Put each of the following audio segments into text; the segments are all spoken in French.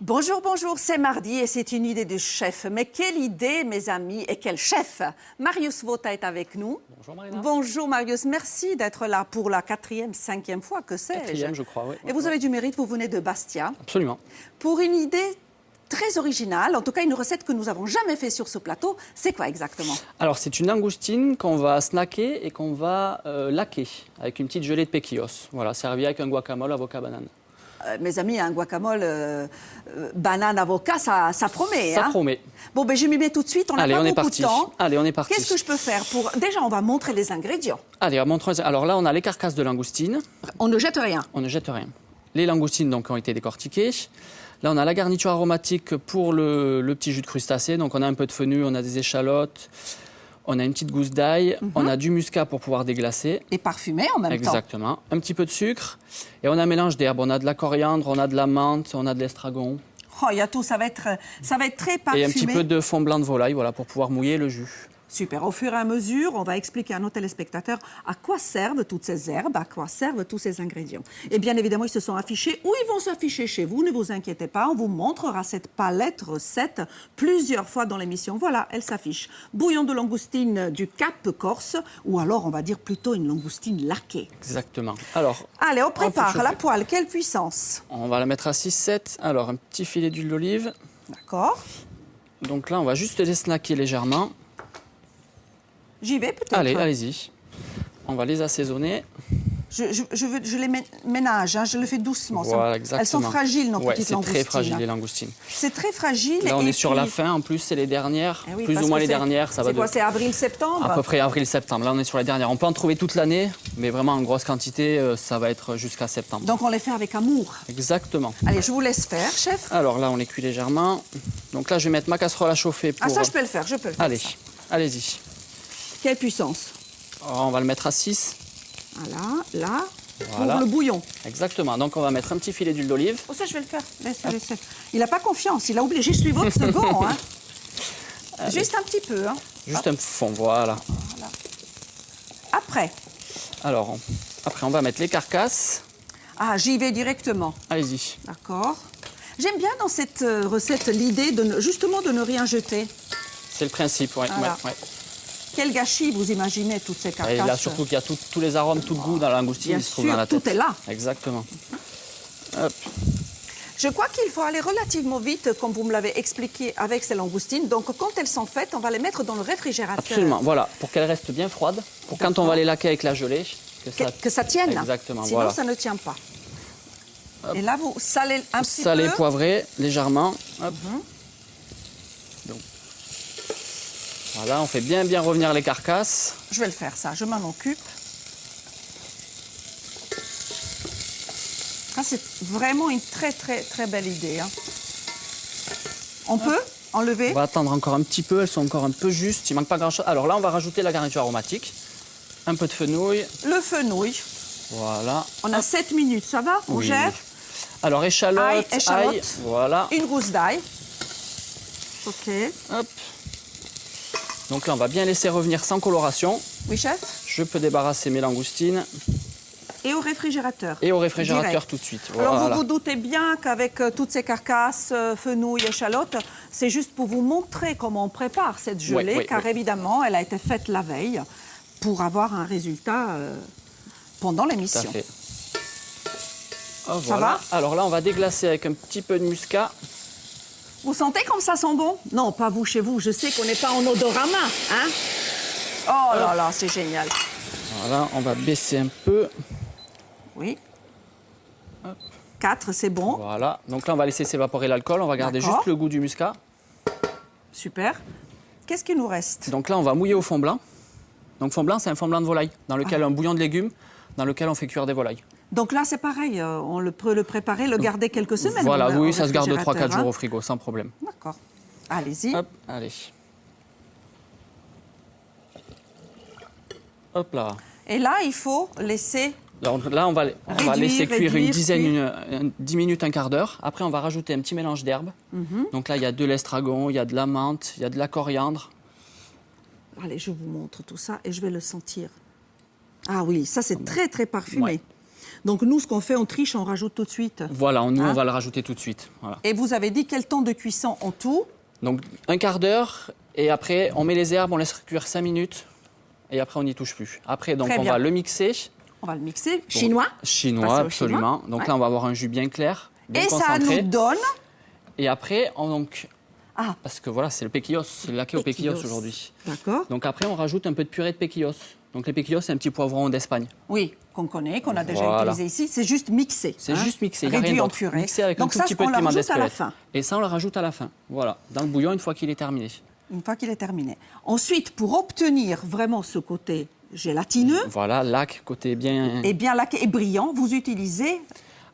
Bonjour, bonjour, c'est mardi et c'est une idée de chef. Mais quelle idée, mes amis, et quel chef! Marius Vota est avec nous. Bonjour Marina. Bonjour Marius, merci d'être là pour la 4e, 5e fois, que sais-je. 4e, je crois, oui. Et vous avez du mérite, vous venez de Bastia. Absolument. Pour une idée très originale, en tout cas une recette que nous n'avons jamais fait sur ce plateau. C'est quoi exactement? Alors c'est une langoustine qu'on va snacker et qu'on va laquer avec une petite gelée de pequillos. Voilà, servi avec un guacamole, avocat, banane. Mes amis, un guacamole, banane, avocat, ça promet. Ça promet. Bon, ben je m'y mets tout de suite, on n'a pas beaucoup de temps. Allez, on est parti. Qu'est-ce que je peux faire pour... Déjà, on va montrer les ingrédients. Allez, montrons. Alors là, on a les carcasses de langoustine. On ne jette rien. On ne jette rien. Les langoustines donc, ont été décortiquées. Là, on a la garniture aromatique pour le petit jus de crustacé. Donc, on a un peu de fenouil, on a des échalotes, on a une petite gousse d'ail, on a du muscat pour pouvoir déglacer. Et parfumé en même temps. Exactement. Un petit peu de sucre. Et on a un mélange d'herbes. On a de la coriandre, on a de la menthe, on a de l'estragon. Oh, il y a tout, ça va être très parfumé. Et un petit peu de fond blanc de volaille, voilà, pour pouvoir mouiller le jus. Super. Au fur et à mesure, on va expliquer à nos téléspectateurs à quoi servent toutes ces herbes, à quoi servent tous ces ingrédients. Et bien évidemment, ils se sont affichés ou ils vont s'afficher chez vous, ne vous inquiétez pas. On vous montrera cette palette recette plusieurs fois dans l'émission. Voilà, elle s'affiche. Bouillon de langoustine du Cap Corse, ou alors on va dire plutôt une langoustine laquée. Exactement. Alors, allez, on prépare la poêle. Quelle puissance? On va la mettre à 6-7. Alors, un petit filet d'huile d'olive. D'accord. Donc là, on va juste les snacker légèrement. J'y vais peut-être. Allez, allez-y. On va les assaisonner. Je les ménage, hein, je le fais doucement. Voilà, exactement. Elles sont fragiles, nos petites langoustines. C'est très fragile, les langoustines. C'est très fragile. Là, on est sur la fin. En plus, c'est les dernières. Oui, plus ou moins les dernières. C'est quoi, c'est avril-septembre? À peu près avril-septembre. Là, on est sur les dernières. On peut en trouver toute l'année, mais vraiment en grosse quantité, ça va être jusqu'à septembre. Donc, on les fait avec amour. Exactement. Allez, je vous laisse faire, chef. Alors là, on les cuit légèrement. Donc là, je vais mettre ma casserole à chauffer pour... Ah, ça, je peux le faire, Allez, allez-y. Quelle puissance? On va le mettre à 6. Voilà, là, voilà. Pour le bouillon. Exactement. Donc, on va mettre un petit filet d'huile d'olive. Oh, ça, je vais le faire. Laisse. Il n'a pas confiance. Il a oublié. Je suis votre second. Hein. Juste un petit peu. Hein. Juste un fond, voilà. Après? Alors, après, on va mettre les carcasses. Ah, j'y vais directement. Allez-y. D'accord. J'aime bien dans cette recette l'idée justement de ne rien jeter. C'est le principe, oui. Voilà. Ouais. Quel gâchis vous imaginez toutes ces carcasses? Et là, surtout qu'il y a tous les arômes, tout le goût dans la langoustine qui se trouve dans la tête. Tout est là. Exactement. Hop. Je crois qu'il faut aller relativement vite, comme vous me l'avez expliqué avec ces langoustines. Donc, quand elles sont faites, on va les mettre dans le réfrigérateur. Absolument, voilà, pour qu'elles restent bien froides, pour quand on va les laquer avec la gelée, que ça tienne. Exactement, sinon, voilà. Ça ne tient pas. Hop. Et là, vous salez un petit peu. Salé, poivré, légèrement. Hop. Donc, voilà, on fait bien revenir les carcasses. Je vais le faire, ça, je m'en occupe. Ça, c'est vraiment une très belle idée. Hein. On peut enlever? On va attendre encore un petit peu, elles sont encore un peu justes, il manque pas grand-chose. Alors là, on va rajouter la garniture aromatique. Un peu de fenouil. Le fenouil. Voilà. On a 7 minutes, ça va? On gère? Alors, échalote, ail, voilà. Une gousse d'ail. OK. Hop. Donc là, on va bien laisser revenir sans coloration. Oui, chef? Je peux débarrasser mes langoustines. Et au réfrigérateur? Et au réfrigérateur tout de suite. Alors, voilà. vous vous doutez bien qu'avec toutes ces carcasses, fenouil, échalotes, c'est juste pour vous montrer comment on prépare cette gelée, car évidemment, elle a été faite la veille pour avoir un résultat pendant l'émission. Tout à fait. Oh, voilà. Alors là, on va déglacer avec un petit peu de muscat. Vous sentez comme ça sent bon? Non, pas vous chez vous. Je sais qu'on n'est pas en odorama, hein? Oh là là, c'est génial. Voilà, on va baisser un peu. Oui. 4, c'est bon. Voilà. Donc là, on va laisser s'évaporer l'alcool. On va garder juste le goût du muscat. Super. Qu'est-ce qu'il nous reste? Donc là, on va mouiller au fond blanc. Donc fond blanc, c'est un fond blanc de volaille, dans lequel un bouillon de légumes, dans lequel on fait cuire des volailles. Donc là, c'est pareil, on peut le préparer, le garder quelques semaines. Voilà, oui, ça se garde 3-4 jours au frigo, sans problème. D'accord. Allez-y. Hop, allez. Hop là. Et là, il faut laisser Donc là, on va laisser cuire une réduire, dizaine, 10 minutes, un quart d'heure. Après, on va rajouter un petit mélange d'herbes. Donc là, il y a de l'estragon, il y a de la menthe, il y a de la coriandre. Allez, je vous montre tout ça et je vais le sentir. Ah oui, ça c'est très très parfumé. Ouais. Donc nous, ce qu'on fait, on triche, on rajoute tout de suite. Voilà, nous, Hein? on va le rajouter tout de suite. Voilà. Et vous avez dit quel temps de cuisson en tout? Donc un quart d'heure et après, on met les herbes, on laisse cuire 5 minutes et après, on n'y touche plus. Après, donc, Très on bien. va le mixer. On va le mixer. Chinois. Chinois, Passer au absolument. chinois. Donc Ouais. là, on va avoir un jus bien clair, bien Et ça concentré. nous donne... Et après, donc, Ah, parce que voilà, c'est le péquillos, c'est le laqué au péquillos péquillos. aujourd'hui. D'accord. Donc après, on rajoute un peu de purée de péquillos. Donc les péquillos, c'est un petit poivron d'Espagne. Oui, qu'on connaît, qu'on a déjà Voilà. utilisé ici. C'est juste mixé. C'est juste mixé, il n'y a rien Réduit en d'autre. purée. Mixé avec Donc un tout ça, petit peu on de le piment rajoute à la d'Espelette. fin. Et ça, on le rajoute à la fin. Voilà, dans le bouillon, une fois qu'il est terminé. Une fois qu'il est terminé. Ensuite, pour obtenir vraiment ce côté gélatineux Voilà, lac, côté bien... et bien laqué et brillant, vous utilisez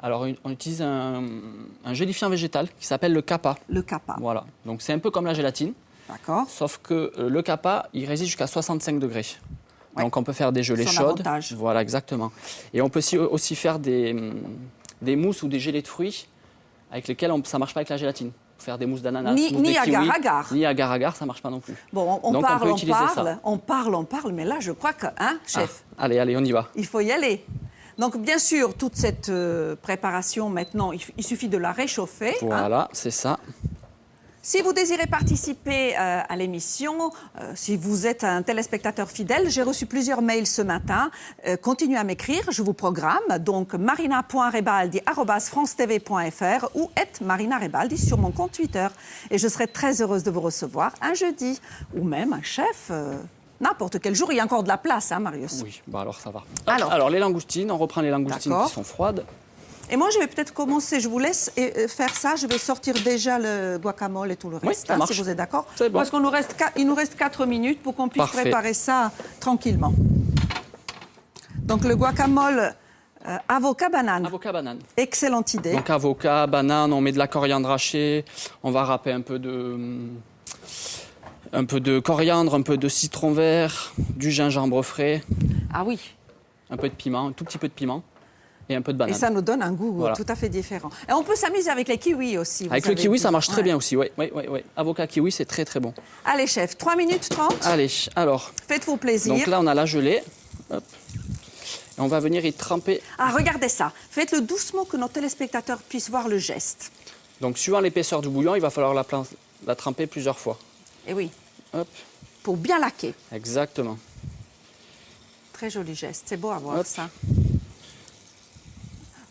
Alors, on utilise un gélifiant végétal qui s'appelle le capa. le capa. Voilà, donc c'est un peu comme la gélatine, D'accord. sauf que le capa, il résiste jusqu'à 65 degrés. Ouais. Donc on peut faire des gelées Son chaudes. avantage. Voilà, exactement. Et on peut aussi faire des mousses ou des gelées de fruits avec lesquelles ça ne marche pas avec la gélatine. Faire des mousses d'ananas, Ni mousses de kiwi. agar-agar. Ni agar-agar, ça ne marche pas non plus. Bon, on Donc, parle, peut on utiliser ça. parle, on parle, mais là, je crois que, hein, chef, Allez, on y va. il faut y aller. Donc, bien sûr, toute cette préparation, maintenant, il suffit de la réchauffer. hein. Voilà, c'est ça. Si vous désirez participer à l'émission, si vous êtes un téléspectateur fidèle, j'ai reçu plusieurs mails ce matin. Continuez à m'écrire, je vous programme. Donc marina.rebaldi@francetv.fr ou @marina-rebaldi sur mon compte Twitter. Et je serai très heureuse de vous recevoir un jeudi ou même un chef. N'importe quel jour, il y a encore de la place, hein, Marius. Oui, bah alors ça va. Alors. Les langoustines, on reprend les langoustines D'accord. qui sont froides. Et moi, je vais peut-être commencer, je vous laisse faire ça. Je vais sortir déjà le guacamole et tout le Oui, reste, ça marche. si vous êtes d'accord. C'est bon. Parce qu'il nous reste 4 minutes pour qu'on puisse Parfait. préparer ça tranquillement. Donc, le guacamole avocat-banane. Avocat banane. Excellente idée. Donc avocat, banane, on met de la coriandre hachée, on va râper un peu de coriandre, un peu de citron vert, du gingembre frais, Ah oui. un peu de piment, un tout petit peu de piment et un peu de banane. Et ça nous donne un goût Voilà. tout à fait différent. Et on peut s'amuser avec les kiwis aussi. vous Avec le avez kiwi, dit. ça marche très Ouais. bien aussi. Oui. Avocat kiwi, c'est très très bon. Allez, chef, 3 minutes 30. Allez, alors, Faites-vous plaisir. donc là on a la gelée. Hop. Et on va venir y tremper. Ah, regardez ça. Faites-le doucement que nos téléspectateurs puissent voir le geste. Donc suivant l'épaisseur du bouillon, il va falloir la tremper plusieurs fois. Et oui, Hop, pour bien laquer. exactement. Très joli geste, c'est beau à voir Hop. ça.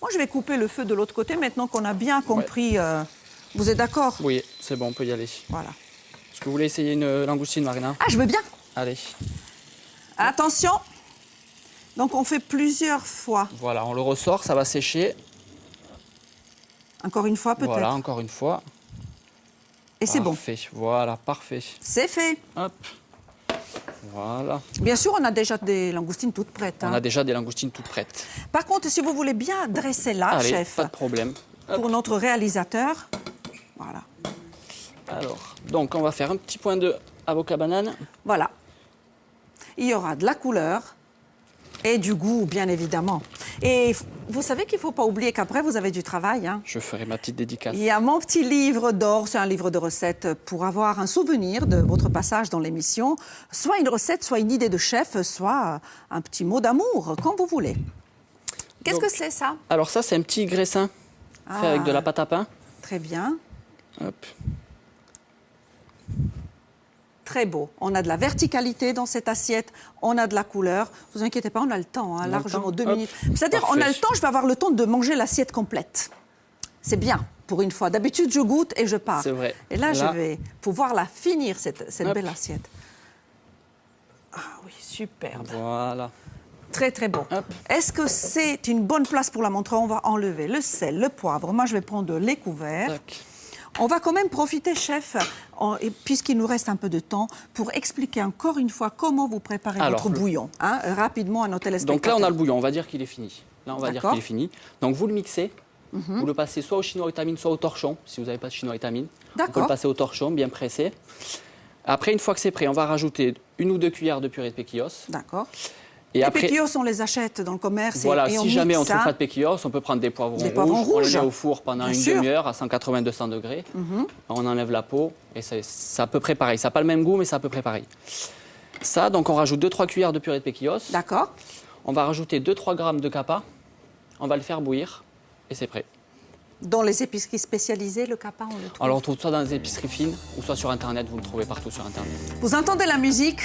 Moi, je vais couper le feu de l'autre côté maintenant qu'on a bien compris. Vous êtes d'accord? Oui, c'est bon, on peut y aller. Voilà. Est-ce que vous voulez essayer une langoustine, Marina? Ah, je veux bien. Allez. Attention. Donc, on fait plusieurs fois. Voilà, on le ressort, ça va sécher. Encore une fois, peut-être. Voilà, encore une fois. Et c'est bon. Parfait, voilà, parfait. C'est fait. Hop. Voilà. Bien sûr, on a déjà des langoustines toutes prêtes. On hein. a déjà des langoustines toutes prêtes. Par contre, si vous voulez bien dresser là, Allez, chef, pas de problème. Hop. pour notre réalisateur. Voilà. Alors, donc on va faire un petit point de avocat banane. Voilà. Il y aura de la couleur et du goût, bien évidemment. Et vous savez qu'il ne faut pas oublier qu'après, vous avez du travail. Hein. Je ferai ma petite dédicace. Il y a mon petit livre d'or, c'est un livre de recettes pour avoir un souvenir de votre passage dans l'émission. Soit une recette, soit une idée de chef, soit un petit mot d'amour, comme vous voulez. Qu'est-ce Donc, que c'est ça? Alors ça, c'est un petit graissin fait avec de la pâte à pain. Très bien. Hop. Très beau. On a de la verticalité dans cette assiette, on a de la couleur. Ne vous inquiétez pas, on a le temps, hein, On a le largement temps. 2 Hop. minutes. C'est-à-dire, on a Parfait. le temps, je vais avoir le temps de manger l'assiette complète. C'est bien, pour une fois. D'habitude, je goûte et je pars. C'est vrai. Et là, je Là. vais pouvoir la finir, cette Hop. belle assiette. Ah oui, superbe. Voilà. Très, très beau. Hop. Est-ce que c'est une bonne place pour la montrer? On va enlever le sel, le poivre. Moi, je vais prendre les couverts. Tac. On va quand même profiter, chef, puisqu'il nous reste un peu de temps, pour expliquer encore une fois comment vous préparez Alors, votre bouillon, hein, rapidement à nos téléspectateurs. Donc là, on a le bouillon, on va dire qu'il est fini. Là, on va dire D'accord. qu'il est fini. Donc vous le mixez, vous le passez soit au chinois étamine, soit au torchon, si vous n'avez pas de chinois étamine. On peut D'accord. le passer au torchon, bien pressé. Après, une fois que c'est prêt, on va rajouter 1 ou 2 cuillères de purée de péquillos. D'accord. Et les après, péquillos, on les achète dans le commerce. voilà, et on si jamais on ne mixe trouve ça. pas de péquillos, on peut prendre des poivrons, Poivrons rouges. On les rouges. met au four pendant Bien une sûr. demi-heure à 180-200 degrés. On enlève la peau et c'est à peu près pareil. Ça n'a pas le même goût, mais c'est à peu près pareil. Ça, donc on rajoute 2-3 cuillères de purée de péquillos. D'accord. On va rajouter 2-3 grammes de capa. On va le faire bouillir et c'est prêt. Dans les épiceries spécialisées, le capa, on le trouve. Alors on trouve soit dans les épiceries fines ou soit sur Internet. Vous le trouvez partout sur Internet. Vous entendez la musique?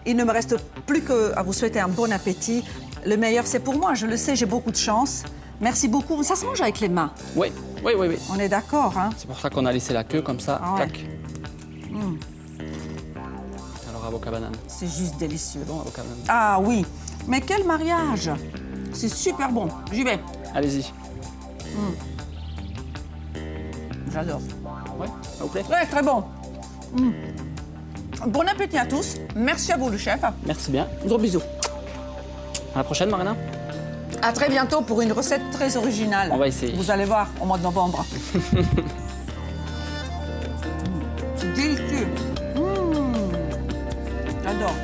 Il ne me reste plus qu'à vous souhaiter un bon appétit. Le meilleur, c'est pour moi. Je le sais, j'ai beaucoup de chance. Merci beaucoup. Ça se mange avec les mains. Oui, oui, oui, oui. On est d'accord, hein? C'est pour ça qu'on a laissé la queue comme ça. Ah ouais. Tac. Alors avocat banane. C'est juste délicieux. Bon, avocat banane. Ah oui, mais quel mariage! C'est super bon. J'y vais. Allez-y. J'adore. Ouais, ça vous plaît? Ouais, très bon. Bon appétit à tous. Merci à vous, le chef. Merci bien. Gros bisous. À la prochaine, Marina. À très bientôt pour une recette très originale. On va essayer. Vous allez voir au mois de novembre. C'est délicieux. J'adore.